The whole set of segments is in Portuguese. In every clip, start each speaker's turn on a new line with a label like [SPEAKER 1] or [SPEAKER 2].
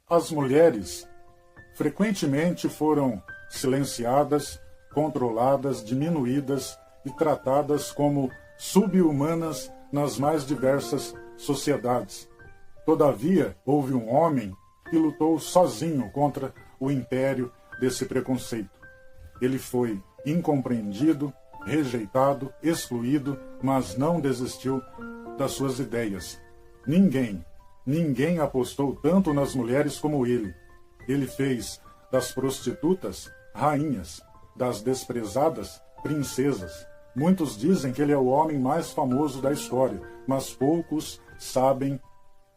[SPEAKER 1] As mulheres frequentemente foram silenciadas, controladas, diminuídas e tratadas como sub-humanas nas mais diversas sociedades. Todavia, houve um homem que lutou sozinho contra o império desse preconceito. Ele foi incompreendido, rejeitado, excluído, mas não desistiu das suas ideias. Ninguém apostou tanto nas mulheres como ele. Ele fez das prostitutas rainhas, das desprezadas princesas. Muitos dizem que ele é o homem mais famoso da história, mas poucos sabem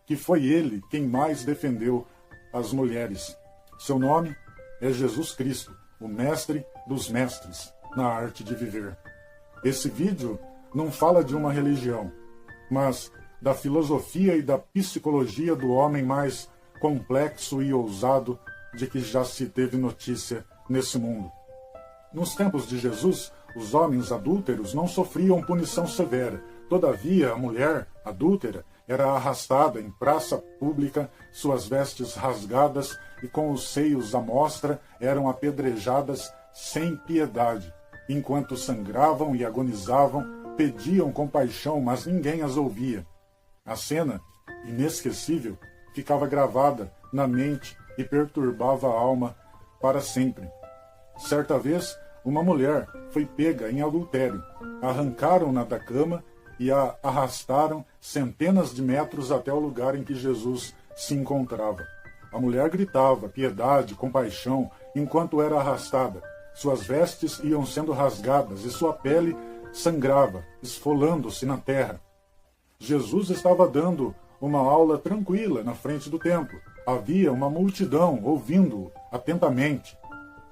[SPEAKER 1] que foi ele quem mais defendeu as mulheres. Seu nome é Jesus Cristo, o mestre dos mestres na arte de viver. Esse vídeo não fala de uma religião, mas da filosofia e da psicologia do homem mais complexo e ousado de que já se teve notícia nesse mundo. Nos tempos de Jesus, os homens adúlteros não sofriam punição severa. Todavia, a mulher adúltera era arrastada em praça pública, suas vestes rasgadas e com os seios à mostra eram apedrejadas sem piedade. Enquanto sangravam e agonizavam, pediam compaixão, mas ninguém as ouvia. A cena, inesquecível, ficava gravada na mente e perturbava a alma para sempre. Certa vez, uma mulher foi pega em adultério. Arrancaram-na da cama e a arrastaram centenas de metros até o lugar em que Jesus se encontrava. A mulher gritava piedade, compaixão, enquanto era arrastada. Suas vestes iam sendo rasgadas e sua pele sangrava, esfolando-se na terra. Jesus estava dando uma aula tranquila na frente do templo. Havia uma multidão ouvindo-o atentamente.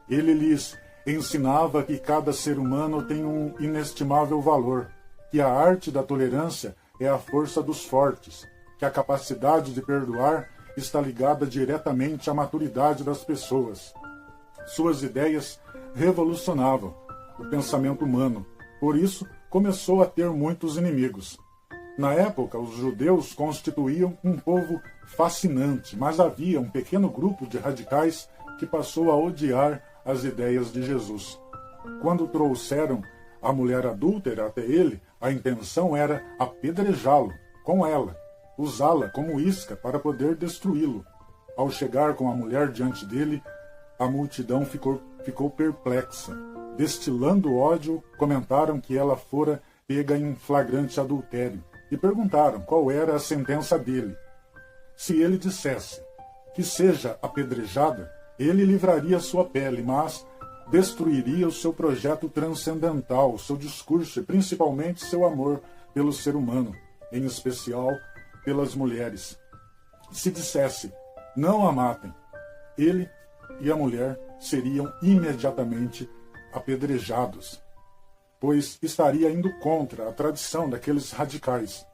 [SPEAKER 1] Ele lhes ensinava que cada ser humano tem um inestimável valor, que a arte da tolerância é a força dos fortes, que a capacidade de perdoar está ligada diretamente à maturidade das pessoas. Suas ideias revolucionavam o pensamento humano, por isso começou a ter muitos inimigos. Na época, os judeus constituíam um povo fascinante, mas havia um pequeno grupo de radicais que passou a odiar as ideias de Jesus. Quando trouxeram a mulher adúltera até ele, a intenção era apedrejá-lo com ela, usá-la como isca para poder destruí-lo. Ao chegar com a mulher diante dele, a multidão ficou perplexa. Destilando ódio, comentaram que ela fora pega em flagrante adultério e perguntaram qual era a sentença dele. Se ele dissesse que seja apedrejada, ele livraria sua pele, mas destruiria o seu projeto transcendental, seu discurso e principalmente seu amor pelo ser humano, em especial pelas mulheres. Se dissesse, não a matem, ele e a mulher seriam imediatamente apedrejados, pois estaria indo contra a tradição daqueles radicais.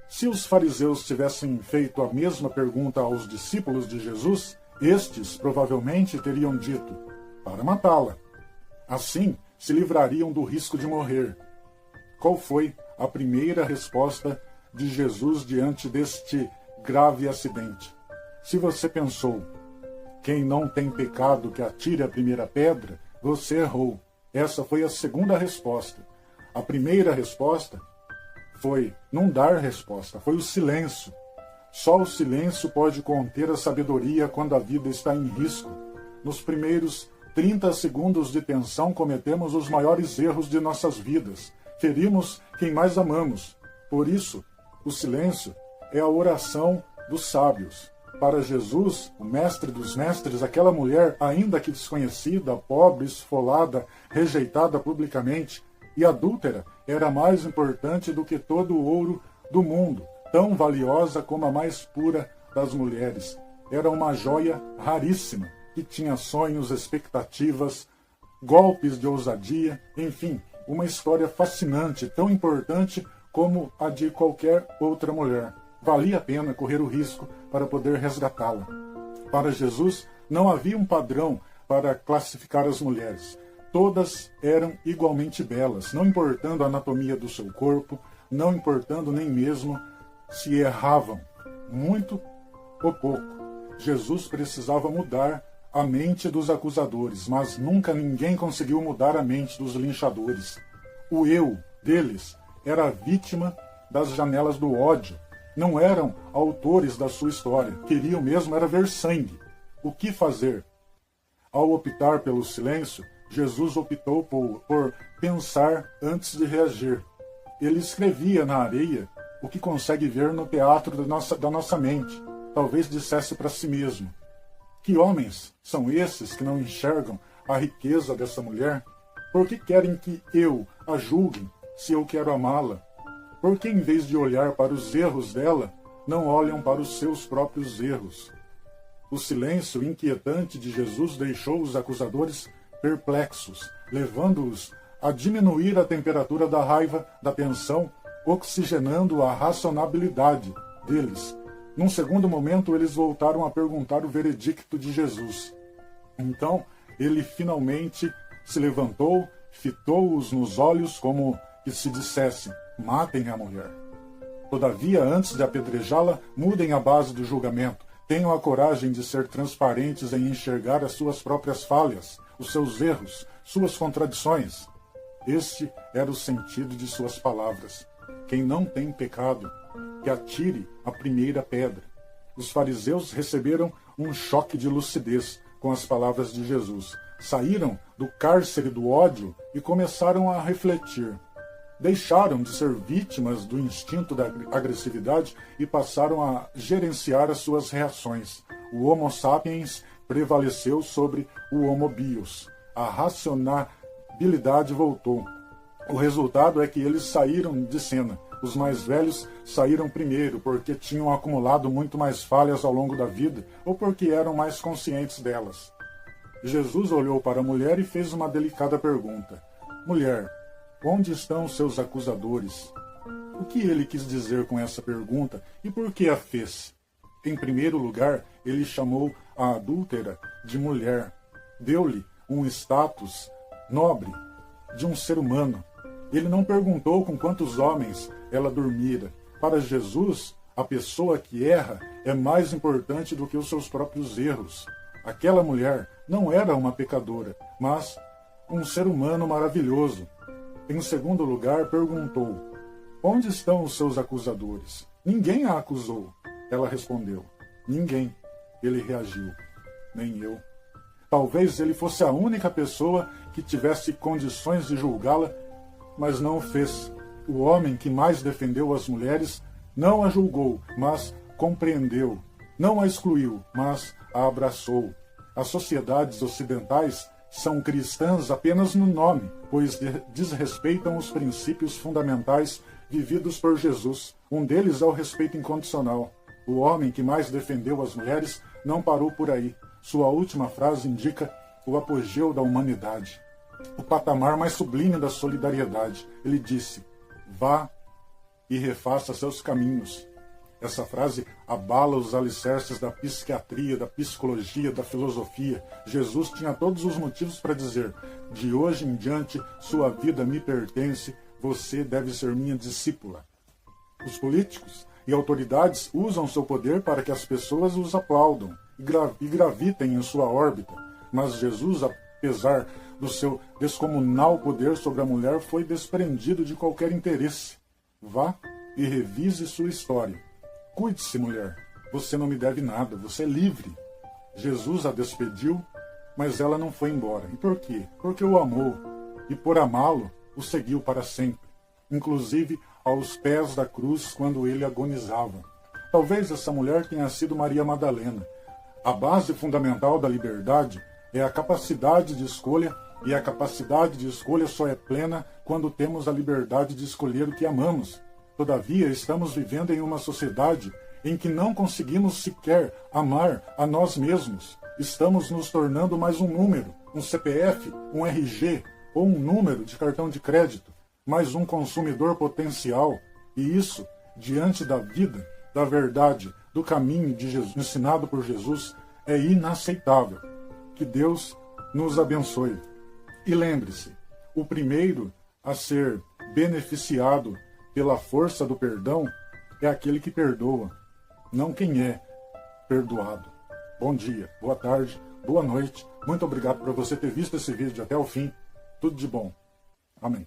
[SPEAKER 1] Se os fariseus tivessem feito a mesma pergunta aos discípulos de Jesus, estes provavelmente teriam dito, para matá-la. Assim, se livrariam do risco de morrer. Qual foi a primeira resposta de Jesus diante deste grave acidente? Se você pensou, quem não tem pecado que atire a primeira pedra, você errou. Essa foi a segunda resposta. A primeira resposta foi não dar resposta, foi o silêncio. Só o silêncio pode conter a sabedoria quando a vida está em risco. Nos primeiros 30 segundos de tensão cometemos os maiores erros de nossas vidas. Ferimos quem mais amamos. Por isso, o silêncio é a oração dos sábios. Para Jesus, o mestre dos mestres, aquela mulher, ainda que desconhecida, pobre, esfolada, rejeitada publicamente e adúltera, era mais importante do que todo o ouro do mundo, tão valiosa como a mais pura das mulheres. Era uma joia raríssima, que tinha sonhos, expectativas, golpes de ousadia, enfim, uma história fascinante, tão importante como a de qualquer outra mulher. Valia a pena correr o risco para poder resgatá-la. Para Jesus, não havia um padrão para classificar as mulheres. Todas eram igualmente belas, não importando a anatomia do seu corpo, não importando nem mesmo se erravam, muito ou pouco. Jesus precisava mudar a mente dos acusadores, mas nunca ninguém conseguiu mudar a mente dos linchadores. O eu deles era a vítima das janelas do ódio. Não eram autores da sua história. Queriam mesmo era ver sangue. O que fazer? Ao optar pelo silêncio, Jesus optou por pensar antes de reagir. Ele escrevia na areia o que consegue ver no teatro da nossa mente. Talvez dissesse para si mesmo: que homens são esses que não enxergam a riqueza dessa mulher? Por que querem que eu a julgue se eu quero amá-la? Por que, em vez de olhar para os erros dela, não olham para os seus próprios erros? O silêncio inquietante de Jesus deixou os acusadores perplexos, levando-os a diminuir a temperatura da raiva, da tensão, oxigenando a racionalidade deles. Num segundo momento, eles voltaram a perguntar o veredicto de Jesus. Então, ele finalmente se levantou, fitou-os nos olhos como que se dissesse: matem a mulher. Todavia, antes de apedrejá-la, mudem a base do julgamento. Tenham a coragem de ser transparentes em enxergar as suas próprias falhas, os seus erros, suas contradições. Este era o sentido de suas palavras. Quem não tem pecado, que atire a primeira pedra. Os fariseus receberam um choque de lucidez com as palavras de Jesus. Saíram do cárcere do ódio e começaram a refletir. Deixaram de ser vítimas do instinto da agressividade e passaram a gerenciar as suas reações. O Homo sapiens prevaleceu sobre o Homo bios. A racionalidade voltou. O resultado é que eles saíram de cena. Os mais velhos saíram primeiro porque tinham acumulado muito mais falhas ao longo da vida ou porque eram mais conscientes delas. Jesus olhou para a mulher e fez uma delicada pergunta. Mulher, onde estão seus acusadores? O que ele quis dizer com essa pergunta e por que a fez? Em primeiro lugar, ele chamou a adúltera de mulher. Deu-lhe um status nobre de um ser humano. Ele não perguntou com quantos homens ela dormira. Para Jesus, a pessoa que erra é mais importante do que os seus próprios erros. Aquela mulher não era uma pecadora, mas um ser humano maravilhoso. Em segundo lugar, perguntou: onde estão os seus acusadores? Ninguém a acusou. Ela respondeu: ninguém. Ele reagiu: nem eu. Talvez ele fosse a única pessoa que tivesse condições de julgá-la, mas não o fez. O homem que mais defendeu as mulheres não a julgou, mas compreendeu. Não a excluiu, mas a abraçou. As sociedades ocidentais são cristãs apenas no nome, pois desrespeitam os princípios fundamentais vividos por Jesus. Um deles é o respeito incondicional. O homem que mais defendeu as mulheres não parou por aí. Sua última frase indica o apogeu da humanidade, o patamar mais sublime da solidariedade. Ele disse: vá e refaça seus caminhos. Essa frase abala os alicerces da psiquiatria, da psicologia, da filosofia. Jesus tinha todos os motivos para dizer: de hoje em diante, sua vida me pertence, você deve ser minha discípula. Os políticos e autoridades usam seu poder para que as pessoas os aplaudam e gravitem em sua órbita. Mas Jesus, apesar do seu descomunal poder sobre a mulher, foi desprendido de qualquer interesse. Vá e revise sua história. Cuide-se, mulher. Você não me deve nada. Você é livre. Jesus a despediu, mas ela não foi embora. E por quê? Porque o amou. E por amá-lo, o seguiu para sempre. Inclusive aos pés da cruz quando ele agonizava. Talvez essa mulher tenha sido Maria Madalena. A base fundamental da liberdade é a capacidade de escolha, e a capacidade de escolha só é plena quando temos a liberdade de escolher o que amamos. Todavia, estamos vivendo em uma sociedade em que não conseguimos sequer amar a nós mesmos. Estamos nos tornando mais um número, um CPF, um RG ou um número de cartão de crédito, mais um consumidor potencial. E isso, diante da vida, da verdade, do caminho de Jesus, ensinado por Jesus, é inaceitável. Que Deus nos abençoe. E lembre-se, o primeiro a ser beneficiado pela força do perdão é aquele que perdoa, não quem é perdoado. bom dia, boa tarde, boa noite. Muito obrigado por você ter visto esse vídeo até o fim. Tudo de bom. Amém.